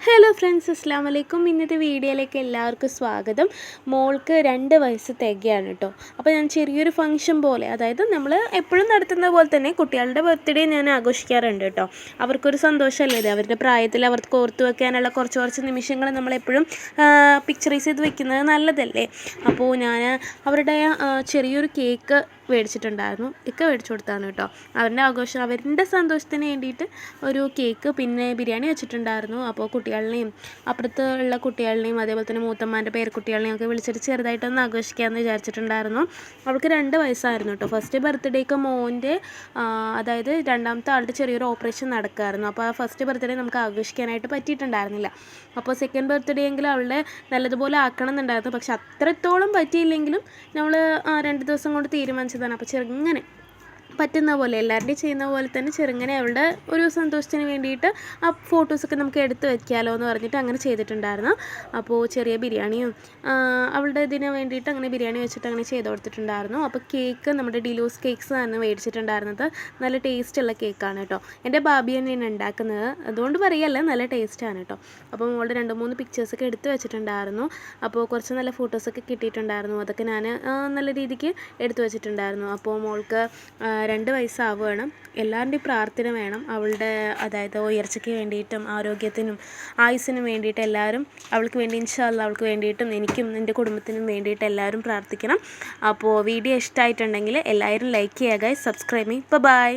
Hello friends, അസ്സാം വലൈക്കും. ഇന്നത്തെ വീഡിയോയിലേക്ക് എല്ലാവർക്കും സ്വാഗതം. മോൾക്ക് 2 വയസ്സ് തികയാണ് കേട്ടോ. അപ്പോൾ ഞാൻ ചെറിയൊരു ഫംഗ്ഷൻ പോലെ, അതായത് നമ്മൾ എപ്പോഴും നടത്തുന്ന പോലെ തന്നെ കുട്ടികളുടെ ബർത്ത്ഡേ ഞാൻ ആഘോഷിക്കാറുണ്ട് കേട്ടോ. അവർക്കൊരു സന്തോഷമല്ലേ ഇത്. അവരുടെ പ്രായത്തിൽ അവർക്ക് ഓർത്ത് വെക്കാനുള്ള കുറച്ച് നിമിഷങ്ങൾ നമ്മളെപ്പോഴും പിക്ചറൈസ് ചെയ്ത് വെക്കുന്നത് നല്ലതല്ലേ. അപ്പോൾ ഞാൻ അവരുടെ ചെറിയൊരു കേക്ക് മേടിച്ചിട്ടുണ്ടായിരുന്നു. മേടിച്ചു കൊടുത്താണ് കേട്ടോ. അവരുടെ സന്തോഷത്തിന് വേണ്ടിയിട്ട് ഒരു കേക്ക്, പിന്നെ ബിരിയാണി വെച്ചിട്ടുണ്ടായിരുന്നു. അപ്പോൾ കുട്ടികളെയും അപ്പുറത്തുള്ള കുട്ടികളെയും അതേപോലെ തന്നെ മൂത്തമ്മാൻ്റെ പേരക്കുട്ടികളെയും ഒക്കെ വിളിച്ചിട്ട് ചെറുതായിട്ടൊന്ന് ആഘോഷിക്കാമെന്ന് വിചാരിച്ചിട്ടുണ്ടായിരുന്നു. അവൾക്ക് 2 വയസ്സായിരുന്നു കേട്ടോ. ഫസ്റ്റ് ബർത്ത്ഡേക്ക് മോൻ്റെ, അതായത് രണ്ടാമത്തെ ആളുടെ ചെറിയൊരു ഓപ്പറേഷൻ നടക്കുമായിരുന്നു. അപ്പോൾ ആ ഫസ്റ്റ് ബർത്ത്ഡേ നമുക്ക് ആഘോഷിക്കാനായിട്ട് പറ്റിയിട്ടുണ്ടായിരുന്നില്ല. അപ്പോൾ സെക്കൻഡ് ബർത്ത്ഡേ എങ്കിലും അവളുടെ നല്ലതുപോലെ ആക്കണം എന്നുണ്ടായിരുന്നു. പക്ഷെ അത്രത്തോളം പറ്റിയില്ലെങ്കിലും നമ്മൾ 2 ദിവസം കൊണ്ട് തീരുമാനിച്ചതാണ്. അപ്പോൾ ചെറുങ്ങനെ പറ്റുന്ന പോലെ, എല്ലാവരുടെയും ചെയ്യുന്ന പോലെ തന്നെ ചെറുങ്ങനെ അവളുടെ ഒരു സന്തോഷത്തിന് വേണ്ടിയിട്ട് ആ ഫോട്ടോസൊക്കെ നമുക്ക് എടുത്ത് വയ്ക്കാമല്ലോ എന്ന് പറഞ്ഞിട്ട് അങ്ങനെ ചെയ്തിട്ടുണ്ടായിരുന്നു. അപ്പോൾ ചെറിയ ബിരിയാണിയും അവളുടെ ഇതിന് വേണ്ടിയിട്ട് അങ്ങനെ ബിരിയാണി വെച്ചിട്ട് അങ്ങനെ ചെയ്ത് കൊടുത്തിട്ടുണ്ടായിരുന്നു. അപ്പോൾ കേക്ക് നമ്മുടെ ഡിലൂസ് കേക്ക്സ് ആണ് മേടിച്ചിട്ടുണ്ടായിരുന്നത്. നല്ല ടേസ്റ്റുള്ള കേക്കാണ് കേട്ടോ. എൻ്റെ ബാബി തന്നെയാണ് ഉണ്ടാക്കുന്നത്, അതുകൊണ്ട് പറയല്ല, നല്ല ടേസ്റ്റാണ് കേട്ടോ. അപ്പോൾ മോളുടെ 2-3 പിക്ചേഴ്സൊക്കെ എടുത്ത് വെച്ചിട്ടുണ്ടായിരുന്നു. അപ്പോൾ കുറച്ച് നല്ല ഫോട്ടോസൊക്കെ കിട്ടിയിട്ടുണ്ടായിരുന്നു. അതൊക്കെ ഞാൻ നല്ല രീതിക്ക് എടുത്ത് വെച്ചിട്ടുണ്ടായിരുന്നു. അപ്പോൾ മോൾക്ക് 2 വയസ്സാവുകയാണ്. എല്ലാവരുടെയും പ്രാർത്ഥന വേണം അവളുടെ, അതായത് ഉയർച്ചയ്ക്ക് വേണ്ടിയിട്ടും ആരോഗ്യത്തിനും ആയുസ്സിനും വേണ്ടിയിട്ട് എല്ലാവരും അവൾക്ക് വേണ്ടി, ഇൻഷാ അല്ലാഹ്, അവൾക്ക് വേണ്ടിയിട്ടും എനിക്കും എൻ്റെ കുടുംബത്തിനും വേണ്ടിയിട്ട് എല്ലാവരും പ്രാർത്ഥിക്കണം. അപ്പോൾ വീഡിയോ ഇഷ്ടമായിട്ടുണ്ടെങ്കിൽ എല്ലാവരും ലൈക്ക് ചെയ്യുക, സബ്സ്ക്രൈബ് ചെയ്യും. ബൈ.